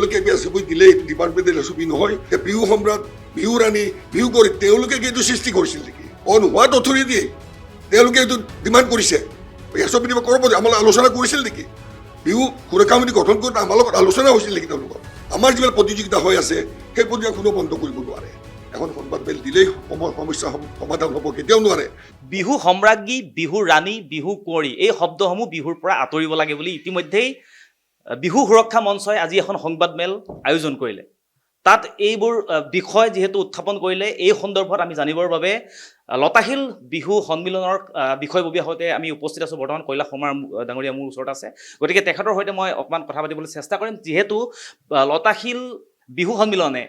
তেওঁলোকে ছবি দিলে ডিপাৰ্টমেণ্টেল ছবি নহয় বিহু সম্ৰাট বিহু ৰাণী বিহু কৰি তেওঁলোকে এইটো সৃষ্টি কৰিছিল নেকি অন হোৱাট অথৰিটিয়ে তেওঁলোকে এইটো ডিমাণ্ড কৰিছে ছবি দিব কৰিব আমাৰ আলোচনা কৰিছিল নেকি বিহু সুৰক্ষা সমিতি গঠন কৰোঁতে আমাৰ লগত আলোচনা হৈছিল নেকি তেওঁলোকৰ আমাৰ যিবিলাক প্ৰতিযোগিতা হৈ আছে সেই প্ৰতিযোগিতা কোনো বন্ধ কৰিব নোৱাৰে এখন সংবাদ মেল দিলেই সমস্যা সমাধান হ'ব কেতিয়াও নোৱাৰে বিহু সম্ৰাজ্ঞী বিহু ৰাণী বিহু কুঁৱৰী এই শব্দসমূহ বিহুৰ পৰা আঁতৰিব লাগে বুলি ইতিমধ্যেই বিহু সুৰক্ষা মঞ্চই আজি এখন সংবাদমেল আয়োজন কৰিলে তাত এইবোৰ বিষয় যিহেতু উত্থাপন কৰিলে এই সন্দৰ্ভত আমি জানিবৰ বাবে লতাশিল বিহু সন্মিলনৰ বিষয়ববীয়া সৈতে আমি উপস্থিত আছোঁ বৰ্তমান কৈলাশ শৰ্মা ডাঙৰীয়া মোৰ ওচৰত আছে গতিকে তেখেতৰ সৈতে মই অকণমান কথা পাতিবলৈ চেষ্টা কৰিম যিহেতু লতাশিল বিহু সন্মিলনে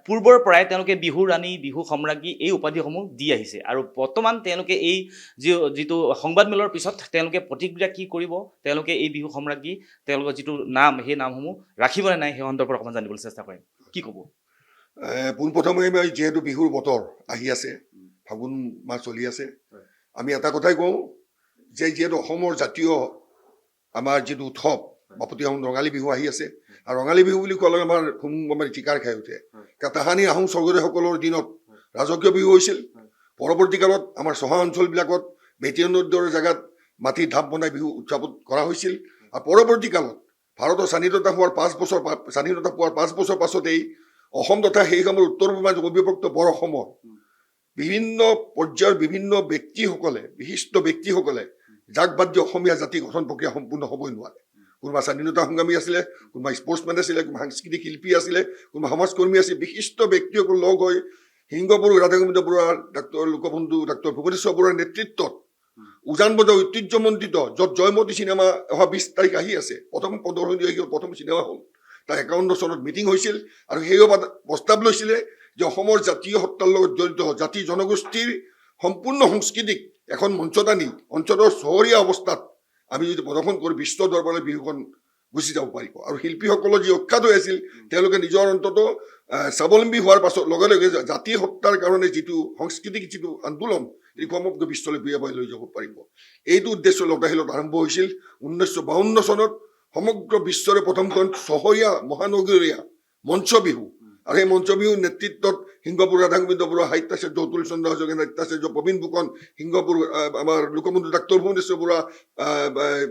পূৰ্বৰ পৰাই তেওঁলোকে বিহু ৰাণী বিহু সম্ৰাজ্ঞী এই উপাধিসমূহ দি আহিছে আৰু বৰ্তমান তেওঁলোকে এই যিটো সংবাদমেলৰ পিছত তেওঁলোকে প্ৰতিক্ৰিয়া কি কৰিব তেওঁলোকে এই বিহু সম্ৰাজ্ঞী তেওঁলোকৰ যিটো নাম সেই নামসমূহ ৰাখিবনে নাই সেই সন্দৰ্ভত অকণমান জানিবলৈ চেষ্টা কৰিম কি ক'ব পোনপ্ৰথমে মই যিহেতু বিহুৰ বতৰ আহি আছে ফাগুন মাহ চলি আছে আমি এটা কথাই কওঁ যে যিহেতু অসমৰ জাতীয় আমাৰ যিটো উৎসৱ বাপতি আহোম ৰঙালী বিহু আহি আছে আৰু ৰঙালী বিহু বুলি ক'লে আমাৰ আমাৰ চিকাৰ খাই উঠে তাহানি আহোম স্বৰ্গদেউসকলৰ দিনত ৰাজকীয় বিহু হৈছিল পৰৱৰ্তী কালত আমাৰ চহা অঞ্চলবিলাকত বেটিয়ন নদীৰ জেগাত মাটিৰ ঢাপ বনাই বিহু উদযাপন কৰা হৈছিল আৰু পৰৱৰ্তী কালত ভাৰতৰ স্বাধীনতা হোৱাৰ 5 বছৰ পাছতেই অসম তথা সেই সময়ৰ উত্তৰ পূৰ্বাঞ্চল অবিভক্ত বৰ অসমৰ বিভিন্ন পৰ্যায়ৰ বিভিন্ন ব্যক্তিসকলে বিশিষ্ট ব্যক্তিসকলে যাক বাদ দি অসমীয়া জাতি গঠন প্ৰক্ৰিয়া সম্পূৰ্ণ হ'বই নোৱাৰে কোনোবা স্বাধীনতা সংগ্ৰামী আছিলে কোনোবা স্পৰ্টছমেন আছিলে কোনোবা সাংস্কৃতিক শিল্পী আছিলে কোনোবা সমাজকৰ্মী আছিল বিশিষ্ট ব্যক্তিসকল লগ হৈ সিংহপুৰ ৰাধা গোবিন্দ বৰুৱা ডাক্তৰ লোকবন্ধু ডাক্তৰ ভুৱনেশ্বৰ বৰুৱাৰ নেতৃত্বত উজান বজাৰ ঐতিহ্যমণ্ডিত য'ত জয়মতী চিনেমা অহা 20 তাৰিখ আহি আছে প্ৰথম প্ৰদৰ্শনী হৈ প্ৰথম চিনেমা হ'ল তাৰ 51 চনত মিটিং হৈছিল আৰু সেই প্ৰস্তাৱ লৈছিলে যে অসমৰ জাতীয় সত্তাৰ লগত জড়িত জাতি জনগোষ্ঠীৰ সম্পূৰ্ণ সংস্কৃতিক এখন মঞ্চত আনি অঞ্চলৰ চহৰীয়া অৱস্থাত আমি যদি প্ৰদৰ্শন কৰি বিশ্ব দৰবাৰলৈ বিহুখন গুচি যাব পাৰিব আৰু শিল্পীসকলৰ যি অখ্যাত হৈ আছিল তেওঁলোকে নিজৰ অন্তত স্বাৱলম্বী হোৱাৰ পাছত লগে লগে জাতি সত্তাৰ কাৰণে যিটো সাংস্কৃতিক যিটো আন্দোলন এই সমগ্ৰ বিশ্বলৈ বিয়াবাই লৈ যাব পাৰিব এইটো উদ্দেশ্য লতাশিলত আৰম্ভ হৈছিল 1952 চনত সমগ্ৰ বিশ্বৰে প্ৰথমখন চহৰীয়া মহানগৰীয়া মঞ্চ বিহু আৰু এই মঞ্চ বিহুৰ নেতৃত্বত সিংহপুৰ ৰাধা গোবিন্দ বৰুৱা সাহিত্যাচাৰ্য অতুল চন্দ্ৰ হাজৰিকা নাট্যাচাৰ্য প্ৰবীণ ফুকন সিংহপুৰ আমাৰ লোকবন্ধু ডাক্তৰ ভুৱনেশ্বৰ বৰুৱা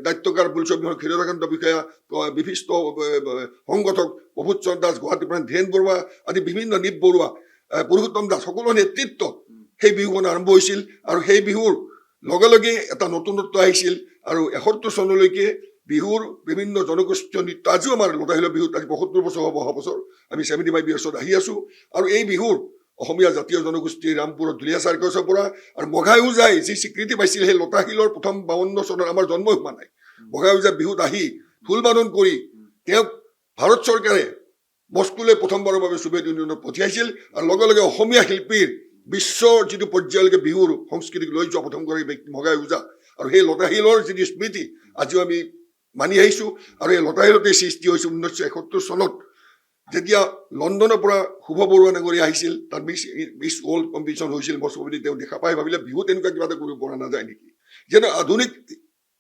নাট্যকাৰ বোলছবিহৰ ক্ষীৰকান্ত বিষয়া বিশিষ্ট সংগঠক প্ৰবোধ চন্দ্ৰ দাস গুৱাহাটীৰ পৰা ধীৰেণ বৰুৱা আদি বিভিন্ন নীপ বৰুৱা পুৰুষোত্তম দাস সকলোৰে নেতৃত্বত সেই বিহুখন আৰম্ভ হৈছিল আৰু সেই বিহুৰ লগে লগে এটা নতুনত্ব আহিছিল আৰু 71 চনলৈকে বিহুৰ বিভিন্ন জনগোষ্ঠীয় নৃত্য আজিও আমাৰ লতাশিলৰ বিহুত আজি 72 বছৰ হ'ব অহা বছৰ আমি 75 ইয়াৰ্ছত আহি আছোঁ আৰু এই বিহুৰ অসমীয়া জাতীয় জনগোষ্ঠী ৰামপুৰত ধুলীয়া চাৰ্কাছৰ পৰা আৰু মঘাই ওজাই যি স্বীকৃতি পাইছিল সেই লতাশিলৰ প্ৰথম 52 চনত আমাৰ জন্মই হোৱা নাই মঘাই ওজাই বিহুত আহি ঢোল বাদন কৰি তেওঁক ভাৰত চৰকাৰে মস্কোলৈ প্ৰথমবাৰৰ বাবে ছোভিয়েট ইউনিয়নত পঠিয়াইছিল আৰু লগে লগে অসমীয়া শিল্পীৰ বিশ্বৰ যিটো পৰ্যায়লৈকে বিহুৰ সংস্কৃতিক লৈ যোৱা প্ৰথমগৰাকী ব্যক্তি মঘাই ওজা আৰু সেই লতাশিলৰ যিটো স্মৃতি আজিও আমি মানি আহিছোঁ আৰু এই লতাশিলতে সৃষ্টি হৈছিল 1971 চনত যেতিয়া লণ্ডনৰ পৰা শুভ বৰুৱা নগৰী আহিছিল তাত মিছ ৱৰ্ল্ড কম্পিটিশ্যন হৈছিল মস্কোত তেওঁ দেখা পাই ভাবিলে বিহু তেনেকুৱা কিবা এটা কৰিব পৰা নাযায় নেকি যেনে আধুনিক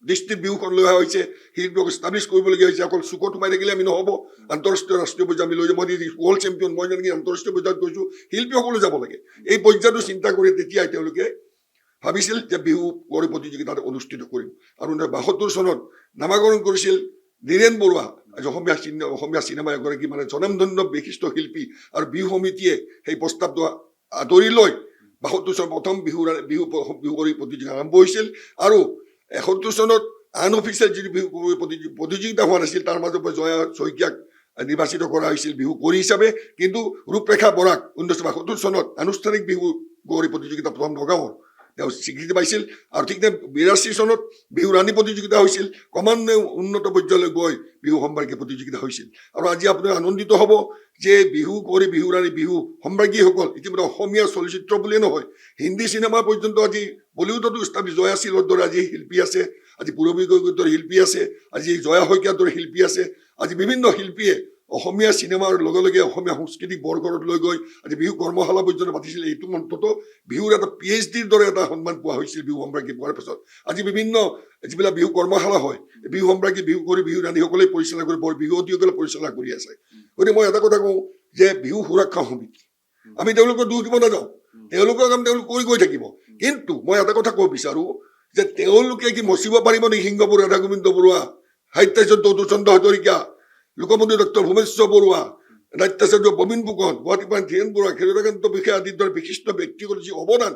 দৃষ্টিত বিহুখন লৈ অহা হৈছে শিল্পীক এষ্টাব্লিছ কৰিবলগীয়া হৈছে অকল চুকত সোমাই থাকিলে আমি নহ'ব আন্তঃৰাষ্ট্ৰীয় ৰাষ্ট্ৰীয় পৰ্যায় আমি লৈ যাব মই ৱৰ্ল্ড চেম্পিয়ন মই যেনেকৈ আন্তঃৰাষ্ট্ৰীয় পৰ্যায়ত গৈছোঁ শিল্পীসকলো যাব লাগে এই পৰ্যায়টো চিন্তা কৰি তেতিয়াই তেওঁলোকে ভাবিছিল যে বিহু কুঁৱৰী প্ৰতিযোগিতা অনুষ্ঠিত কৰিম আৰু 1972 চনত নামাকৰণ কৰিছিল ধীৰেণ বৰুৱা অসমীয়া চিনেমা এগৰাকী মানে জনমধন্য বিশিষ্ট শিল্পী আৰু বিহু সমিতিয়ে সেই প্ৰস্তাৱটো আদৰি লৈ 72 চনত প্ৰথম বিহু কুঁৱৰী প্ৰতিযোগিতা আৰম্ভ হৈছিল আৰু 71 চনত আনঅফিচিয়েল যিটো বিহু প্ৰতিযোগিতা হোৱা নাছিল তাৰ মাজৰ পৰা জয়া শইকীয়াক নিৰ্বাচিত কৰা হৈছিল বিহু কুঁৱৰী হিচাপে কিন্তু ৰূপৰেখা বৰাক 1972 চনত আনুষ্ঠানিক বিহু কুঁৱৰী প্ৰতিযোগিতা প্ৰথম নগাঁৱৰ তেওঁ স্বীকৃতি পাইছিল আৰু ঠিক 82 চনত বিহু ৰাণী প্ৰতিযোগিতা হৈছিল ক্ৰমান্বয়ে উন্নত পৰ্যায়লৈ গৈ বিহু সম্ৰাজ্ঞী প্ৰতিযোগিতা হৈছিল আৰু আজি আপোনালোক আনন্দিত হ'ব যে বিহু কুঁৱৰী বিহু ৰাণী বিহু সম্ৰাজ্ঞীসকল ইতিমধ্যে অসমীয়া চলচ্চিত্ৰ বুলিয়ে নহয় হিন্দী চিনেমা পৰ্যন্ত আজি বলিউডতো ইষ্টাব্লিছ জয়া চিলৰ দৰে আজি শিল্পী আছে আজি পূৰবী গগৈৰ দৰে শিল্পী আছে আজি জয়া শইকীয়াৰ দৰে শিল্পী আছে আজি বিভিন্ন শিল্পীয়ে অসমীয়া চিনেমাৰ লগে লগে অসমীয়া সংস্কৃতিক বৰঘৰত লৈ গৈ আজি বিহু কৰ্মশালা পৰ্যন্ত পাতিছিলে। এইটো অন্তত বিহুৰ এটা PhDৰ দৰে এটা সন্মান পোৱা হৈছিল বিহু সম্ৰাজ্ঞী পোৱাৰ পিছত। আজি বিভিন্ন যিবিলাক বিহু কৰ্মশালা হয়, বিহু সম্ৰাজ্ঞী বিহু কৰি বিহু ৰাণীসকলে পৰিচালনা কৰি বৰ বিহুৱতীসকলে পৰিচালনা কৰি আছে। গতিকে মই এটা কথা কওঁ যে বিহু সুৰক্ষা সমিতি, আমি তেওঁলোকক দোষ দিব নাযাওঁ, তেওঁলোকৰ কাম তেওঁলোক কৰি গৈ থাকিব। কিন্তু মই এটা কথা ক'ব বিচাৰো যে তেওঁলোকে কি মচিব পাৰিব নেকি সিংহ বৰুৱা, ৰাধা গোবিন্দ বৰুৱা, সাহিত্যাচাৰ্য চন্দ্ৰ হাজৰিকা, লোকমন্ত্ৰী ডক্টৰ ভূমেশ্বৰ বৰুৱা, নাট্যাচাৰ্য প্ৰবীণ ফুকন, গুৱাহাটী প্ৰাণ ধীৰেন বৰুৱা, ক্ষীৰোদকান্ত বিষয়া আদিৰ দৰে বিশিষ্ট ব্যক্তিগত যি অৱদান,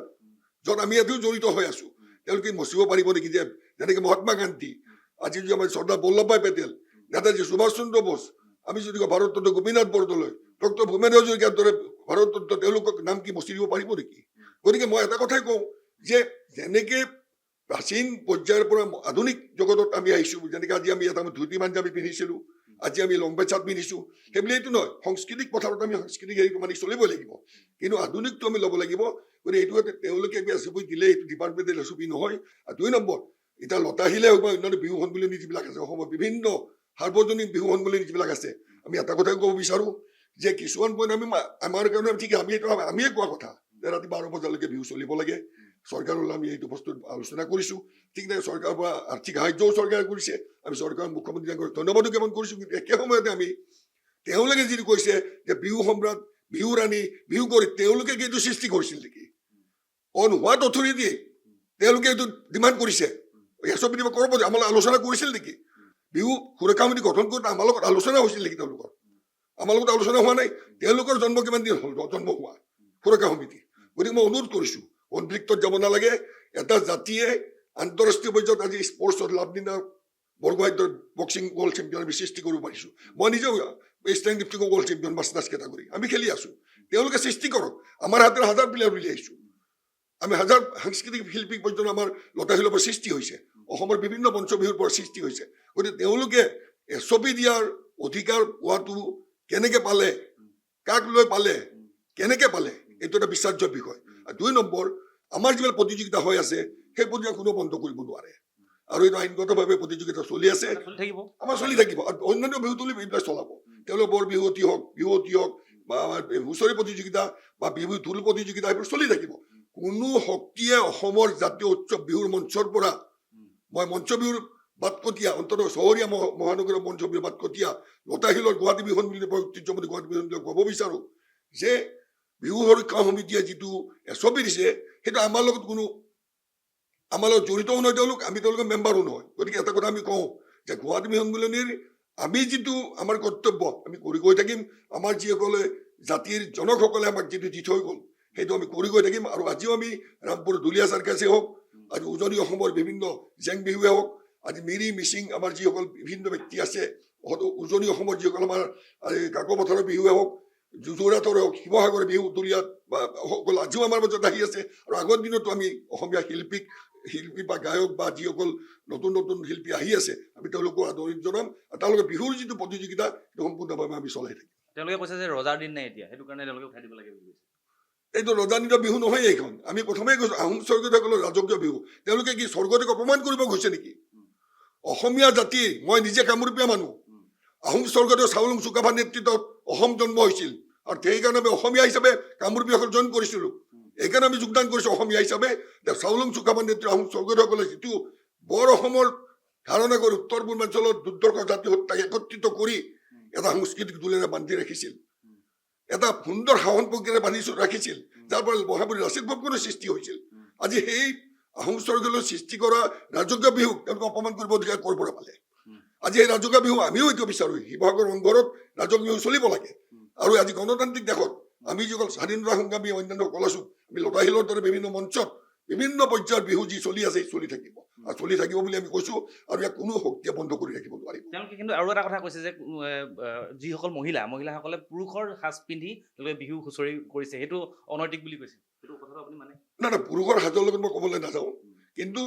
য'ত আমি আজিও জড়িত হৈ আছো, তেওঁলোকে মচিব পাৰিব নেকি? যে যেনেকে মহাত্মা গান্ধী, আজি যদি আমাৰ চৰ্দাৰ বল্লভভাই পেটেল, নেতাজী সুভাষ চন্দ্ৰ বোস, আমি যদি কওঁ ভাৰতৰত্ন গোপীনাথ বৰদলৈ, ডক্টৰ ভূপেন হাজৰিকাৰ দৰে ভাৰতৰত্ন, তেওঁলোকক নাম কি মচি দিব পাৰিব নেকি? গতিকে মই এটা কথাই কওঁ যে যেনেকে প্ৰাচীন পৰ্যায়ৰ পৰা আধুনিক জগতত আমি আহিছো, যেনেকে আজি আমি এটা ধুতি পাঞ্জাবী পিন্ধিছিলো, আজি আমি লং পেণ্ট চাৰ্ট পিন্ধিছো, সেইবুলি এইটো নহয়। সাংস্কৃতিক পথাৰত আমি সাংস্কৃতিক হেৰিটো মানি চলিবই লাগিব, কিন্তু আধুনিকটো আমি ল'ব লাগিব। গতিকে এইটো তেওঁলোকে ছবি দিলে এইটো ডিপাৰ্টমেণ্টেল ছবি নহয়। আৰু 2 নম্বৰ, এতিয়া লতা শিলে হওক বা অন্যান্য বিহু সন্মিলনী যিবিলাক আছে, অসমৰ বিভিন্ন সাৰ্বজনীন বিহু সন্মিলনী যিবিলাক আছে, আমি এটা কথাই ক'ব বিচাৰো যে কিছুমান পইণ্ট আমি আমাৰ কাৰণে ঠিক আমি এইটো আমিয়ে কোৱা কথা যে ৰাতি 12 বজালৈকে বিহু চলিব লাগে। চৰকাৰলৈ আমি এইটো বস্তু আলোচনা কৰিছো। ঠিক নাই, চৰকাৰৰ পৰা আৰ্থিক সাহায্যও চৰকাৰে কৰিছে, আমি চৰকাৰৰ মুখ্যমন্ত্ৰীক ধন্যবাদো জ্ঞাপন কৰিছো। কিন্তু একে সময়তে আমি তেওঁলোকে যিটো কৈছে যে বিহু সম্ৰাট, বিহু ৰাণী, বিহু কৰি, তেওঁলোকে কি এইটো সৃষ্টি কৰিছিল নেকি? অন হোৱাট অথৰিটি তেওঁলোকে এইটো ডিমাণ্ড কৰিছে? এছপি দিব কৰিব, আমাৰ আলোচনা কৰিছিল নেকি? বিহু সুৰক্ষা সমিতি গঠন কৰোঁতে আমাৰ লগত আলোচনা হৈছিল নেকি? তেওঁলোকৰ আমাৰ লগত আলোচনা হোৱা নাই। তেওঁলোকৰ জন্ম কিমান দিন হ'ল জন্ম হোৱা সুৰক্ষা সমিতি? গতিকে মই অনুৰোধ কৰিছো, কনফ্লিক্টত যাব নালাগে। এটা জাতিয়ে আন্তঃৰাষ্ট্ৰীয় পৰ্যায়ত আজি স্পৰ্টছত লাভলীনা বৰগোহাঁইৰ বক্সিং ৱৰ্ল্ড চেম্পিয়ন আমি সৃষ্টি কৰিব পাৰিছো। মই নিজেও stand lifting world champion masters category আমি খেলি আছো। তেওঁলোকে সৃষ্টি কৰক, আমাৰ হাতেৰে 1000 প্লেয়াৰ উলিয়াইছো। আমি 1000 সাংস্কৃতিক শিল্পী পৰ্যন্ত আমাৰ লতাশিলৰ পৰা সৃষ্টি হৈছে, অসমৰ বিভিন্ন মঞ্চবিহুৰ পৰা সৃষ্টি হৈছে। গতিকে তেওঁলোকে ছবি দিয়াৰ অধিকাৰ পোৱাটো কেনেকে পালে, কাক লৈ পালে, কেনেকে পালে, এইটো এটা বিশ্বাস্য বিষয়। আৰু 2 নম্বৰ, আমাৰ যিবিলাক প্ৰতিযোগিতা হৈ আছে সেই প্ৰতিযোগিতা কোনো বন্ধ কৰিব নোৱাৰে, আৰু এইটো আইনগতভাৱে প্ৰতিযোগিতা চলি আছে, আমাৰ চলি থাকিব। আৰু অন্যান্য বিহু তুলি এইবিলাক চলাব। তেওঁলোক বৰ বিহুৱতী হওক বা হুঁচৰি প্ৰতিযোগিতা বা বিহু ঢোল প্ৰতিযোগিতা, এইবোৰ চলি থাকিব। কোনো শক্তিয়ে অসমৰ জাতীয় উৎসৱ বিহুৰ মঞ্চৰ পৰা, মই মঞ্চ বিহুৰ বাটকটীয়া, অন্তত চহৰীয়া মহানগৰৰ মঞ্চ বিহুৰ বাটকটীয়া লতাশিলৰ গুৱাহাটী বিহু সন্মিলনী ঐতিহ্যমতী গুৱাহাটী বিহু সন্মিলনী ক'ব বিচাৰো যে বিহু সুৰক্ষা সমিতিয়ে যিটো ছবি দিছে সেইটো আমাৰ লগত কোনো, আমাৰ লগত জড়িতও নহয় তেওঁলোক, আমি তেওঁলোকৰ মেম্বাৰো নহয়। গতিকে এটা কথা আমি কওঁ যে গুৱাহাটী বিহু সন্মিলনীৰ আমি যিটো আমাৰ কৰ্তব্য আমি কৰি গৈ থাকিম। আমাৰ যিসকলে জাতিৰ জনকসকলে আমাক যিটো দি থৈ গ'ল সেইটো আমি কৰি গৈ থাকিম। আৰু আজিও আমি ৰামপুৰ দুলীয়া চাৰ্কাছে হওক, আজি উজনি অসমৰ বিভিন্ন জেং বিহুৱে হওক, আজি মিৰি মিচিং আমাৰ যিসকল বিভিন্ন ব্যক্তি আছে, উজনি অসমৰ যিসকল আমাৰ কাকপথাৰৰ বিহুৱে হওক, যোৰহাটৰ হওক, শিৱসাগৰৰ বিহু দুলীয়াত বা সকল আজিও আমাৰ মাজত আহি আছে। আৰু আগৰ দিনতো আমি অসমীয়া শিল্পী বা গায়ক বা যিসকল নতুন নতুন শিল্পী আহি আছে আমি তেওঁলোকক আদৰণি জনাম। আৰু তেওঁলোকে বিহুৰ যিটো প্ৰতিযোগিতা সেইটো সম্পূৰ্ণভাৱে আমি চলাই থাকিম। তেওঁলোকে কৈছে যে ৰজাৰ দিন নাই এতিয়া, সেইটো কাৰণে তেওঁলোকে উঠাই দিব লাগে বুলি কৈছে। এইটো ৰজানীত বিহু নহয় এইখন। আমি প্ৰথমেই কৈছো আহোম স্বৰ্গদেউসকলৰ ৰাজকীয় বিহু। তেওঁলোকে কি স্বৰ্গদেউক অপমান কৰিব গৈছে নেকি? অসমীয়া জাতিৰ, মই নিজে কামৰূপীয়া মানুহ, আহোম স্বৰ্গদেউ চাউলুং চুকাফাৰ নেতৃত্বত অসম জন্ম হৈছিল, আৰু সেইকাৰণে আমি অসমীয়া হিচাপে কামৰূপীয়াসকল জইন কৰিছিলো। এইকাৰণে আমি যোগদান কৰিছো অসমীয়া হিচাপে। চাউলুং চুকাফাৰ নেতৃত্বত আহোম স্বৰ্গদেউসকলে যিটো বৰ অসমৰ ধাৰণা কৰি উত্তৰ পূৰ্বাঞ্চলৰ দুৰ্দৰ্শ জাতি হত্যাক একত্ৰিত কৰি এটা সাংস্কৃতিক দোলেৰে বান্ধি ৰাখিছিল, এটা সুন্দৰ শাসন প্ৰক্ৰিয়াৰে বান্ধি ৰাখিছিল, যাৰ পৰা মহাবলী লাচিত বৰফুকনৰ সৃষ্টি হৈছিল। আজি সেই আহোম স্বৰ্গদেউৰ সৃষ্টি কৰা ৰাজকীয় বিহুক তেওঁলোকে অপমান কৰিব অধিকাৰ ক'ৰ পৰা পালে? আজি সেই ৰাজকীয় বিহু আমিও এইটো বিচাৰো, শিৱসাগৰ ৰংঘৰত ৰাজকীয় বিহু চলিব লাগে। আৰু আজি গণতান্ত্ৰিক দেশত আমি যিসকল স্বাধীনতা সংগ্ৰামী অন্যান্য সকল আছো, আমি লতাশিলৰ দৰে বিভিন্ন মঞ্চত বিভিন্ন পৰ্যায়ৰ বিহু যি চলি আছে চলি থাকিব, আৰু চলি থাকিব বুলি আমি কৈছো। আৰু ইয়াক কোনো শক্তিয়ে বন্ধ কৰি ৰাখিব নোৱাৰিব। তেওঁলোকে কিন্তু আৰু এটা কথা কৈছে যে যিসকল মহিলাসকলে পুৰুষৰ সাজ পিন্ধি তেওঁলোকে বিহু হুঁচৰি কৰিছে, সেইটো অনৈতিক বুলি কৈছে। সেইটো কথাটো আপুনি মানে না পুৰুষৰ সাজৰ লগত মই ক'বলৈ নাযাওঁ, কিন্তু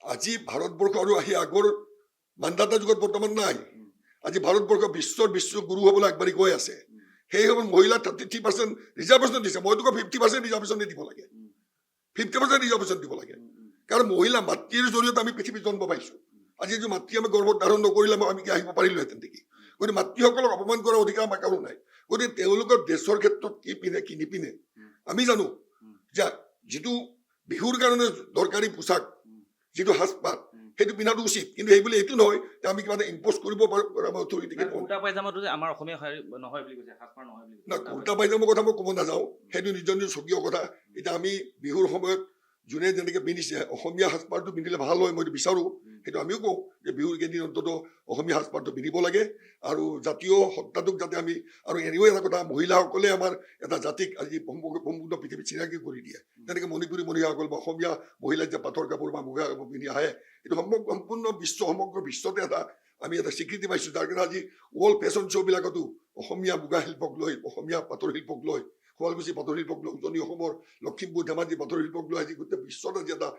আজি ভাৰতবৰ্ষ আৰু আহি আগৰ মান্ধাতা যুগত বৰ্তমান নাই। আজি ভাৰতবৰ্ষ বিশ্ব গুৰু হ'বলৈ আগবাঢ়ি গৈ আছে। সেই সময়ত মহিলা 33% ৰিজাৰ্ভেশ্যন দিছে। মইতো কওঁ 50% ৰিজাৰ্ভেশ্যন দিব লাগে, 50% ৰিজাৰ্ভেশ্যন দিব লাগে। কাৰণ মহিলা মাতৃৰ জৰিয়তে আমি পৃথিৱীত জন্ম পাইছো। আজি যদি মাতৃ আমি গৰ্ভত ধাৰণ নকৰিলে আমি কি আহিব পাৰিলোহেঁতেন নেকি? গতিকে মাতৃসকলক অপমান কৰাৰ অধিকাৰ আমাৰ কাৰো নাই গতিকে তেওঁলোকৰ দেশৰ ক্ষেত্ৰত কি পিন্ধে কি নিপিন্ধে আমি জানো যে যিটো বিহুৰ কাৰণে দৰকাৰী পোচাক যিটো সাজপাৰ সেইটো পিন্ধাটো উচিত কিন্তু সেইবুলি এইটো নহয় যে আমি কিবা এটা ইম্প'জ কৰিব পাৰোঁ আমাৰ অথৰিটিকে কুৰ্তা পায়জামাটো যে আমাৰ অসমীয়া নহয় বুলি কৈছে, সাজপাৰ নহয় বুলি না কুৰ্তা পায়জামৰ কথা মই ক'ব নাযাওঁ সেইটো নিজৰ নিজৰ স্বকীয় কথা এতিয়া আমি বিহুৰ সময়ত যোনে যেনেকৈ পিন্ধিছে অসমীয়া সাজপাৰটো পিন্ধিলে ভাল হয় মইতো বিচাৰোঁ সেইটো আমিও কওঁ যে বিহুৰ কেইদিন অন্ততঃ অসমীয়া সাজপাৰটো পিন্ধিব লাগে আৰু জাতীয় সত্তাটোক যাতে আমি আৰু এনেও এটা কথা মহিলাসকলে আমাৰ এটা জাতিক আজি সম্পূৰ্ণ পৃথিৱীত চিনাকি কৰি দিয়ে যেনেকৈ মণিপুৰী মহিলাসকল বা অসমীয়া মহিলাই যে পাটৰ কাপোৰ বা মুগা কাপোৰ পিন্ধি আহে এইটো সম্পূৰ্ণ সমগ্ৰ বিশ্বতে এটা আমি এটা স্বীকৃতি পাইছোঁ যাৰ কাৰণে আজি ৱৰ্ল্ড ফেশ্বন শ্ব'বিলাকতো অসমীয়া মুগা শিল্পক লৈ অসমীয়া পাটৰ শিল্পক লৈ শুৱালকুছি পাটৰ শিল্পক লৈ উজনি অসমৰ লখিমপুৰ ধেমাজি পাটৰ শিল্পক লৈ আজি গোটেই বিশ্বত আজি এটা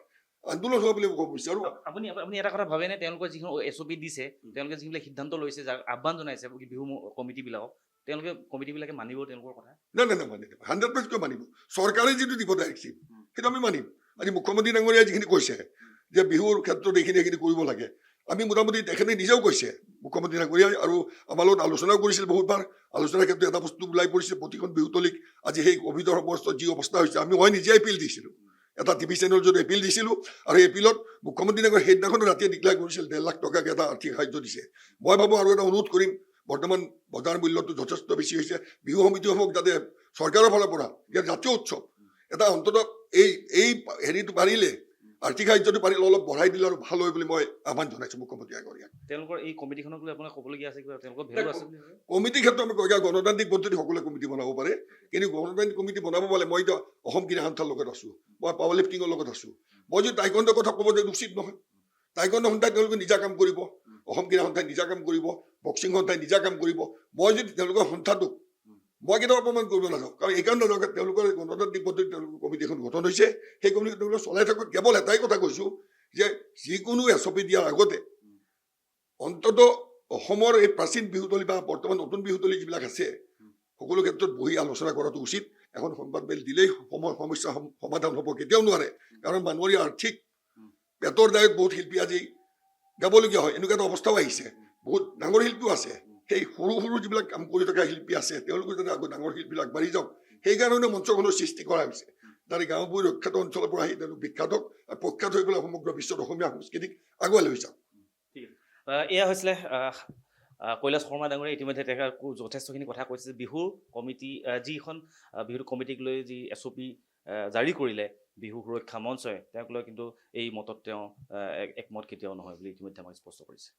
আন্দোলন হোৱা বুলি মই ক'ব বিচাৰোঁ আপুনি এটা কথা ভাবেনে তেওঁলোকে যিখন SOP দিছে তেওঁলোকে যিবিলাক সিদ্ধান্ত লৈছে যাক আহ্বান জনাইছে বিহু কমিটিবিলাকক তেওঁলোকে কমিটিবিলাকে মানিব তেওঁলোকৰ কথা নাই 100% কিয় মানিব চৰকাৰে যিটো দিব ডাইৰেক্টিভ সেইটো আমি মানিম আজি মুখ্যমন্ত্ৰী ডাঙৰীয়াই যিখিনি কৈছে যে বিহুৰ ক্ষেত্ৰত এইখিনি কৰিব লাগে আমি মোটামুটি তেখেতে নিজেও কৈছে মুখ্যমন্ত্ৰী ডাঙৰীয়াই আৰু আমাৰ লগত আলোচনাও কৰিছিল বহুতবাৰ আলোচনাৰ ক্ষেত্ৰত এটা বস্তু ওলাই পৰিছে প্ৰতিখন বিহুতলীক আজি সেই ক'ভিডৰ সময়ত যি অৱস্থা হৈছে আমি মই নিজে এপিল দিছিলোঁ এটা টিভি চেনেল যদি এপিল দিছিলোঁ আৰু এপিলত মুখ্যমন্ত্ৰী ডাঙৰীয়াই সেইদিনাখন ৰাতিয়ে ডিক্লেয়াৰ কৰিছিল 1.5 লাখ টকাকৈ এটা আৰ্থিক সাহায্য দিছে মই ভাবোঁ আৰু এটা অনুৰোধ কৰিম বৰ্তমান বজাৰ মূল্যটো যথেষ্ট বেছি হৈছে বিহু সমিতিসমূহক যাতে চৰকাৰৰ ফালৰ পৰা ইয়াত জাতীয় উৎসৱ এটা অন্ততঃ এই হেৰিটো পাৰিলে আৰ্থিক সাহায্যটো পাৰিলে অলপ বঢ়াই দিলে আৰু ভাল হয় বুলি মই আহ্বান জনাইছোঁ মুখ্যমন্ত্ৰী ডাঙৰীয়াক তেওঁলোকৰ এই কমিটিখনক লৈ আপোনাক ক'বলগীয়া আছে কিবা তেওঁলোকৰ ভেলু আছে বুলি ভাবে কমিটিৰ ক্ষেত্ৰত আমি কয় গণতান্ত্ৰিক পদ্ধতি সকলোৱে কমিটি বনাব পাৰে কিন্তু গণতান্ত্ৰিক কমিটি বনাব পালে মই এতিয়া অসম ক্ৰীড়া সন্থাৰ লগত আছোঁ মই পাৱাৰ লিফ্টিঙৰ লগত আছোঁ মই যদি টাইকণ্ডৰ কথা ক'ব যে উচিত নহয় টাইকণ্ড সন্থাই তেওঁলোকে নিজা কাম কৰিব অসম ক্ৰীড়া সন্থাই নিজা কাম কৰিব বক্সিং সন্থাই নিজা কাম কৰিব মই যদি তেওঁলোকৰ সন্থাটোক মই কেতিয়াও অপমান কৰিব নাযাওঁ কাৰণ এইকাৰণে নাযাওঁ তেওঁলোকৰ গণতান্ত্ৰিক পদ্ধতিত তেওঁলোকৰ কমিটি এখন গঠন হৈছে সেই কমিটি তেওঁলোকে চলাই থাকক কেৱল এটাই কথা কৈছোঁ যে যিকোনো SOP দিয়াৰ আগতে অন্ততঃ অসমৰ এই প্ৰাচীন বিহুতলী বা বৰ্তমান নতুন বিহুতলী যিবিলাক আছে সকলো ক্ষেত্ৰত বহি আলোচনা কৰাটো উচিত এখন সংবাদমেল দিলেই সমস্যা সমাধান হ'ব কেতিয়াও নোৱাৰে কাৰণ মানুহৰ আৰ্থিক পেটৰ দায়ত বহুত শিল্পী আজি গাবলগীয়া হয় এনেকুৱা এটা অৱস্থাও আহিছে বহুত ডাঙৰ শিল্পীও আছে সেই সৰু যিবিলাক কাম কৰি থকা শিল্পী আছে তেওঁলোকে যাতে আকৌ ডাঙৰ শিল্পীবিলাক আগবাঢ়ি যাওক সেইকাৰণে মঞ্চখনৰ সৃষ্টি কৰা হৈছে যাতে গাঁওবোৰ ৰক্ষাত অঞ্চলৰ পৰা আহি তেওঁলোক বিখ্যাত হওক আৰু প্ৰখ্যাত হৈ পেলাই সমগ্ৰ বিশ্বত অসমীয়া সংস্কৃতিক আগুৱাই লৈ যাওক এয়া হৈছিলে কৈলাশ শৰ্মা ডাঙৰীয়া ইতিমধ্যে তেখেত যথেষ্টখিনি কথা কৈছে যে বিহুৰ কমিটি যিখন বিহুৰ কমিটিক লৈ যি SOP জাৰি কৰিলে বিহু সুৰক্ষা মঞ্চই তেওঁক লৈ কিন্তু এই মতত তেওঁ একমত কেতিয়াও নহয় বুলি ইতিমধ্যে আমাক স্পষ্ট কৰিছে